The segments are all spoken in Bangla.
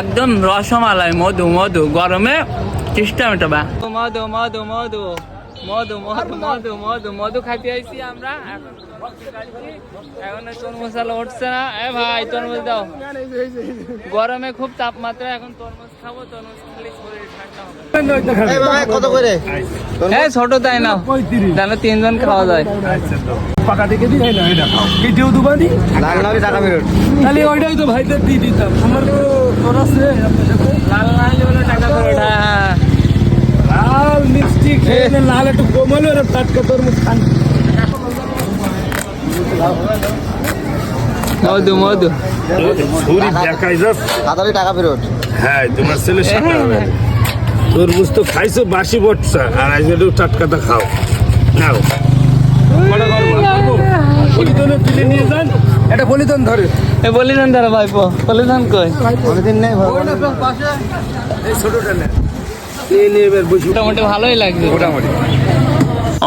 একদম রসমালাই মধু মধু গরমে চেষ্টা মেটাবা মধু মধু মধু মধু মধু মধু মধু মধু খাইতে আইছি আমরা এখন তরমুজ উঠছে না। ভাই তরমুজ দাও, গরমে খুব তাপমাত্রা, এখন তরমুজ খাবো, তরমুজ খেলে শরীর ঠান্ডা হবে। কত করে? ছোট তাই না, তাহলে 3 জন খাওয়া যায়। পাকা থেকে দিই না, এটা খাও কেটেও দুবানি লাল লাল টাকা বেরোট, তাহলে ওইটাই তো ভাইদের দিয়ে দিতাম। আমার তো তোর আছে লাল লাল হলে টাকা করে ওঠা। লাল মিষ্টি খেয়ে লাল একটু কোমল হলে টাটকা তরমুজ খান। মধু মধু তাড়াতাড়ি টাকা বেরোট। হ্যাঁ তোমার ছেলে তরমুজ তো খাইছো বাসি বটছা, আর আজ একটু টাটকাটা খাও। নাও পলিথনে তুলে নিয়ে যান, এটা পলিথন ধরে বলিলেন দাঁড়া ভাইপো, বলিলেন কই পলিথিন নেই এই ছোটটা নেই নিয়ে এবার বসে। মোটামুটি ভালোই লাগছে। মোটামুটি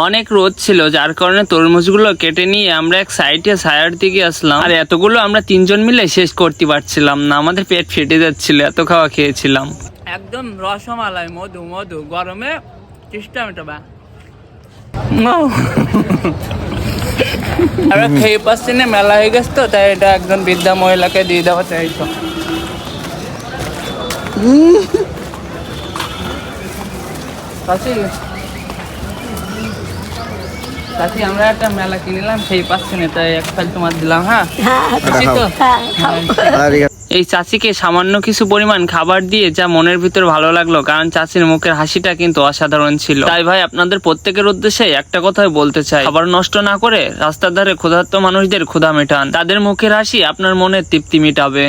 অনেক রোদ ছিল, যার কারণে তরমুজগুলো কেটে নিয়ে আমরা এক সাইডে ছায়ার দিকে আসলাম। আর এতগুলো আমরা 3 জন মিলে শেষ করতে পারছিলাম না, আমাদের পেট ফেটে যাচ্ছিল, এত খাওয়া খেয়েছিলাম। একদম রসমালাই মধু মধু গরমে চেষ্টা মেটাবা। আমরা খেয়ে পাচ্ছি না, মেলা হয়ে গেছে তো, তাই এটা একজন বৃদ্ধা মহিলাকে দিয়ে দেওয়া চাইতো। চাচি আমরা একটা মেলা কিনলাম, সেই পাচ্ছি না, তাই এক ফাইল তোমার দিলাম। হ্যাঁ খুশি তো? এই চাচিকে সামান্য কিছু পরিমাণ খাবার দিয়ে যা মনের ভিতর ভালো লাগলো, কারণ চাচির মুখের হাসিটা কিন্তু অসাধারণ ছিল। তাই ভাই আপনাদের প্রত্যেকের উদ্দেশ্যে একটা কথাই বলতে চাই, খাবার নষ্ট না করে রাস্তার ধারে ক্ষুধার্ত মানুষদের ক্ষুধা মেটান, তাদের মুখের হাসি আপনার মনের তৃপ্তি মেটাবে।